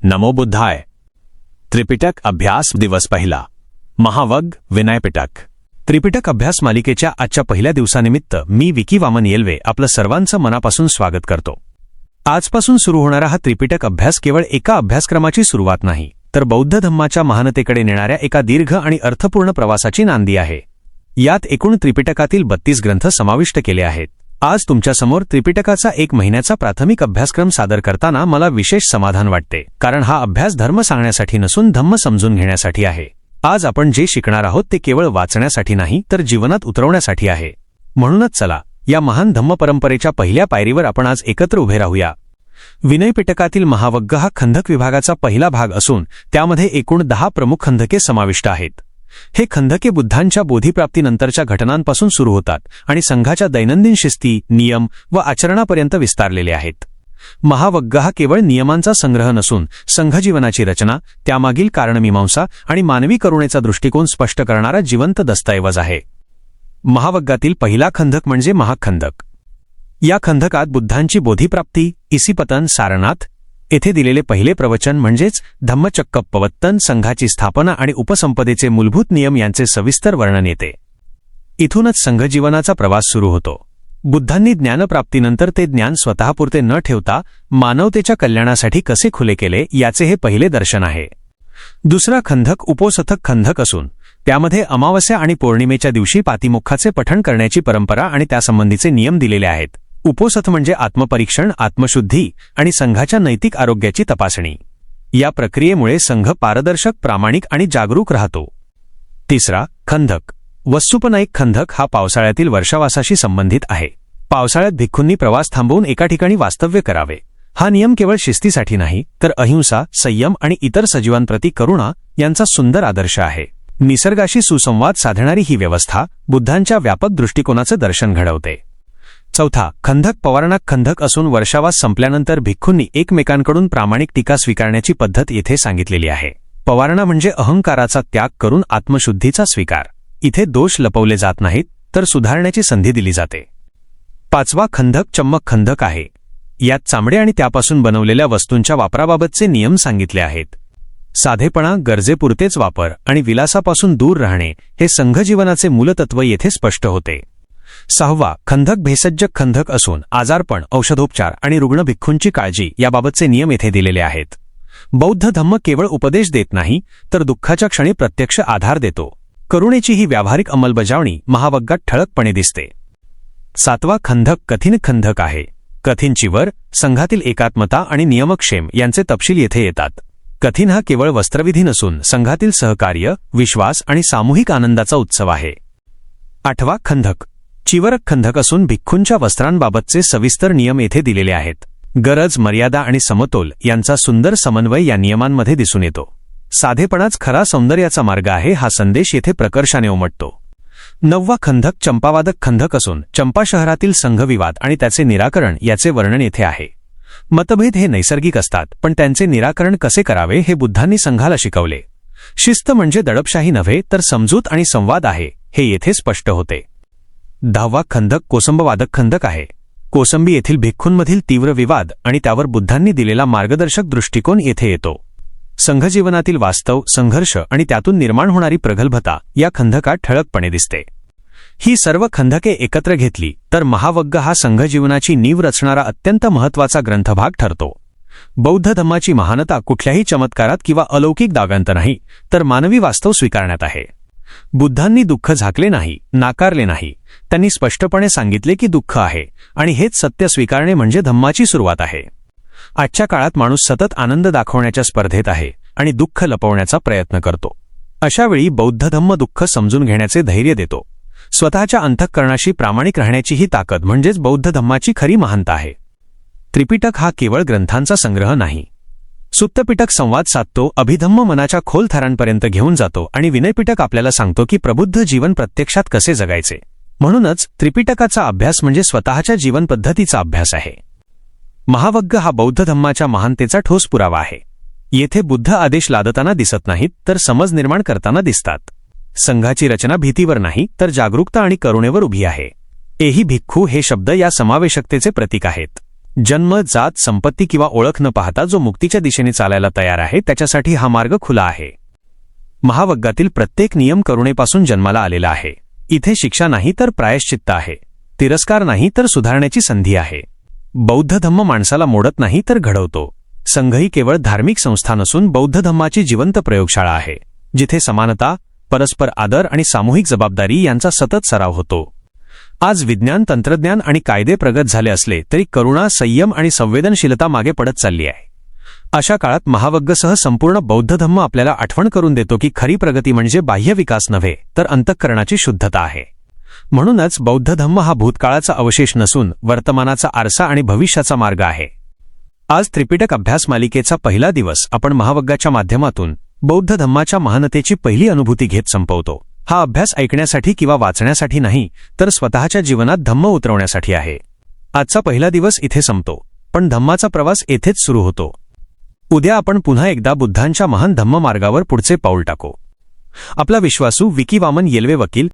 नमो बुद्धाय. त्रिपिटक अभ्यास दिवस पहिला. महावग्ग विनयपिटक. त्रिपिटक अभ्यास मालिकेच्या आजच्या पहिल्या दिवसानिमित्त मी विकी वामन येल्वे आपलं सर्वांचं मनापासून स्वागत करतो. आजपासून सुरू होणारा हा त्रिपिटक अभ्यास केवळ एका अभ्यासक्रमाची सुरुवात नाही, तर बौद्ध धम्माच्या महानतेकडे नेणाऱ्या एका दीर्घ आणि अर्थपूर्ण प्रवासाची नांदी आहे. यात एकूण त्रिपिटकातील 32 ग्रंथ समाविष्ट केले आहेत. आज तुमच्यासमोर त्रिपिटकाचा 1 महिन्याचा प्राथमिक अभ्यासक्रम सादर करताना मला विशेष समाधान वाटते, कारण हा अभ्यास धर्म सांगण्यासाठी नसून धम्म समजून घेण्यासाठी आहे. आज आपण जे शिकणार आहोत ते केवळ वाचण्यासाठी नाही, तर जीवनात उतरवण्यासाठी आहे. म्हणूनच चला, या महान धम्म परंपरेच्या पहिल्या पायरीवर आपण आज एकत्र उभे राहूया. विनयपिटकातील महावग्ग हा खंदक विभागाचा पहिला भाग असून त्यामध्ये एकूण 10 प्रमुख खंदके समाविष्ट आहेत. हे खंदके बुद्धांच्या बोधिप्राप्तीनंतरच्या घटनांपासून सुरू होतात आणि संघाच्या दैनंदिन शिस्ती, नियम व आचरणापर्यंत विस्तारलेले आहेत. महावग्ग हा केवळ नियमांचा संग्रह नसून संघजीवनाची रचना, त्यामागील कारणमीमांसा आणि मानवी करुणेचा दृष्टिकोन स्पष्ट करणारा जिवंत दस्तऐवज आहे. महावग्गातील पहिला खंदक म्हणजे महाखंदक. या खंदकात बुद्धांची बोधिप्राप्ती, इसिपतन, सारनाथ येथे दिलेले पहिले प्रवचन म्हणजेच धम्मचक्कपवत्तन, संघाची स्थापना आणि उपसंपदेचे मूलभूत नियम यांचे सविस्तर वर्णन येते. इथूनच संघजीवनाचा प्रवास सुरू होतो. बुद्धांनी ज्ञानप्राप्तीनंतर ते ज्ञान स्वतःपुरते न ठेवता मानवतेच्या कल्याणासाठी कसे खुले केले याचे हे पहिले दर्शन आहे. दुसरा खंदक उपोसथक खंदक असून त्यामध्ये अमावस्या आणि पौर्णिमेच्या दिवशी पातिमुखाचे पठण करण्याची परंपरा आणि त्यासंबंधीचे नियम दिलेले आहेत. उपोसथ म्हणजे आत्मपरीक्षण, आत्मशुद्धी आणि संघाच्या नैतिक आरोग्याची तपासणी. या प्रक्रियेमुळे संघ पारदर्शक, प्रामाणिक आणि जागरूक राहतो. तिसरा खंदक वस्सुपनाईक खंदक हा पावसाळ्यातील वर्षावासाशी संबंधित आहे. पावसाळ्यात भिक्खूंनी प्रवास थांबवून एका ठिकाणी वास्तव्य करावे. हा नियम केवळ शिस्तीसाठी नाही, तर अहिंसा, संयम आणि इतर सजीवांप्रती करुणा यांचा सुंदर आदर्श आहे. निसर्गाशी सुसंवाद साधणारी ही व्यवस्था बुद्धांच्या व्यापक दृष्टिकोनाचं दर्शन घडवते. चौथा खंदक पवारणाक खंदक असून वर्षावास संपल्यानंतर भिक्खूंनी एकमेकांकडून प्रामाणिक टीका स्वीकारण्याची पद्धत येथे सांगितलेली आहे. पवारणा म्हणजे अहंकाराचा त्याग करून आत्मशुद्धीचा स्वीकार. इथे दोष लपवले जात नाहीत, तर सुधारण्याची संधी दिली जाते. पाचवा खंदक चम्मक खंदक आहे. यात चामडे आणि त्यापासून बनवलेल्या वस्तूंच्या वापराबाबतचे नियम सांगितले आहेत. साधेपणा, गरजेपुरतेच वापर आणि विलासापासून दूर राहणे हे संघजीवनाचे मूलतत्व येथे स्पष्ट होते. सहावा खंदक भेषजक खंदक असून आजारपण, औषधोपचार आणि रुग्ण भिक्खूंची काळजी याबाबतचे नियम येथे दिलेले आहेत. बौद्ध धम्म केवळ उपदेश देत नाही, तर दुःखाच्या क्षणी प्रत्यक्ष आधार देतो. करुणेची ही व्यावहारिक अंमलबजावणी महावग्गात ठळकपणे दिसते. सातवा खंदक कठीण खंदक आहे. कठीणचीवर संघातील एकात्मता आणि नियमक्षेम यांचे तपशील येथे येतात. कठीण हा केवळ वस्त्रविधी नसून संघातील सहकार्य, विश्वास आणि सामूहिक आनंदाचा उत्सव आहे. आठवा खंदक चिवरक खंदक असून भिक्खूंच्या वस्त्रांबाबतचे सविस्तर नियम येथे दिलेले आहेत. गरज, मर्यादा आणि समतोल यांचा सुंदर समन्वय या नियमांमध्ये दिसून येतो. साधेपणाच खरा सौंदर्याचा मार्ग आहे हा संदेश येथे प्रकर्षाने उमटतो. नववा खंदक चंपावादक खंदक असून चंपा शहरातील संघविवाद आणि त्याचे निराकरण याचे वर्णन येथे आहे. मतभेद हे नैसर्गिक असतात, पण त्यांचे निराकरण कसे करावे हे बुद्धांनी संघाला शिकवले. शिस्त म्हणजे दडपशाही नव्हे, तर समजूत आणि संवाद आहे हे येथे स्पष्ट होते. 10वा खंदक कोसंबवादक खंदक आहे. कोसंबी येथील भिक्खूंमधील तीव्र विवाद आणि त्यावर बुद्धांनी दिलेला मार्गदर्शक दृष्टिकोन येथे येतो. संघजीवनातील वास्तव, संघर्ष आणि त्यातून निर्माण होणारी प्रगल्भता या खंदकात ठळकपणे दिसते. ही सर्व खंदके एकत्र घेतली तर महावग्ग हा संघजीवनाची नीव रचणारा अत्यंत महत्त्वाचा ग्रंथभाग ठरतो. बौद्ध धम्माची महानता कुठल्याही चमत्कारात किंवा अलौकिक दाव्यांत नाही, तर मानवी वास्तव स्वीकारण्यात आहे. बुद्धांनी दुःख झाकले नाही, नाकारले नाही. त्यांनी स्पष्टपणे सांगितले की दुःख आहे आणि हेच सत्य स्वीकारणे म्हणजे धम्माची सुरुवात आहे. आजच्या काळात माणूस सतत आनंद दाखवण्याच्या स्पर्धेत आहे आणि दुःख लपवण्याचा प्रयत्न करतो. अशावेळी बौद्ध धम्म दुःख समजून घेण्याचे धैर्य देतो. स्वतःच्या अंतःकरणाशी प्रामाणिक राहण्याची ही ताकद म्हणजेच बौद्ध धम्माची खरी महानता आहे. त्रिपिटक हा केवळ ग्रंथांचा संग्रह नाही. सुत्तपिटक संवाद साधतो, अभिधम्म मनाच्या खोल थरांपर्यंत घेऊन जातो आणि विनयपिटक आपल्याला सांगतो की प्रबुद्ध जीवन प्रत्यक्षात कसे जगायचे. म्हणूनच त्रिपिटकाचा अभ्यास म्हणजे स्वतःच्या जीवन पद्धतीचा अभ्यास आहे. महावग्ग हा बौद्ध धम्माच्या महानतेचा ठोस पुरावा आहे. येथे बुद्ध आदेश लादताना दिसत नाहीत, तर समज निर्माण करताना दिसतात. संघाची रचना भीतीवर नाही, तर जागरूकता आणि करुणेवर उभी आहे. एही भिक्खू हे शब्द या समावेशकतेचे प्रतीक आहेत. जन्म, जात, संपत्ती किंवा ओळख न पाहता जो मुक्तीच्या दिशेने चालायला तयार आहे त्याच्यासाठी हा मार्ग खुला आहे. महावग्गातील प्रत्येक नियम करुणेपासून जन्माला आलेला आहे. इथे शिक्षा नाही तर प्रायश्चित्त आहे. तिरस्कार नाही तर सुधारण्याची संधी आहे. बौद्ध धम्म माणसाला मोडत नाही तर घडवतो. संघ ही केवळ धार्मिक संस्था नसून बौद्ध धम्माची जिवंत प्रयोगशाळा आहे, जिथे समानता, परस्पर आदर आणि सामूहिक जबाबदारी यांचा सतत सराव होतो. आज विज्ञान, तंत्रज्ञान आणि कायदे प्रगत झाले असले तरी करुणा, संयम आणि संवेदनशीलता मागे पडत चालली आहे. अशा काळात महावग्गसह संपूर्ण बौद्ध धम्म आपल्याला आठवण करून देतो की खरी प्रगती म्हणजे बाह्य विकास नव्हे तर अंतःकरणाची शुद्धता आहे. म्हणूनच बौद्ध धम्म हा भूतकाळाचा अवशेष नसून वर्तमानाचा आरसा आणि भविष्याचा मार्ग आहे. आज त्रिपिटक अभ्यास मालिकेचा पहिला दिवस आपण महावग्गाच्या माध्यमातून बौद्ध धम्माच्या महानतेची पहिली अनुभूती घेत संपवतो. हा अभ्यास ऐकण्यासाठी किंवा वाचण्यासाठी नाही तर स्वतःच्या जीवनात धम्म उतरवण्यासाठी आहे. आजचा पहिला दिवस इथे संपतो, पण धम्माचा प्रवास येथेच सुरू होतो. उद्या आपण पुन्हा एकदा बुद्धांच्या महान धम्म मार्गावर पुढचे पाऊल टाकू. आपला विश्वासू विकी वामन येल्वे वकील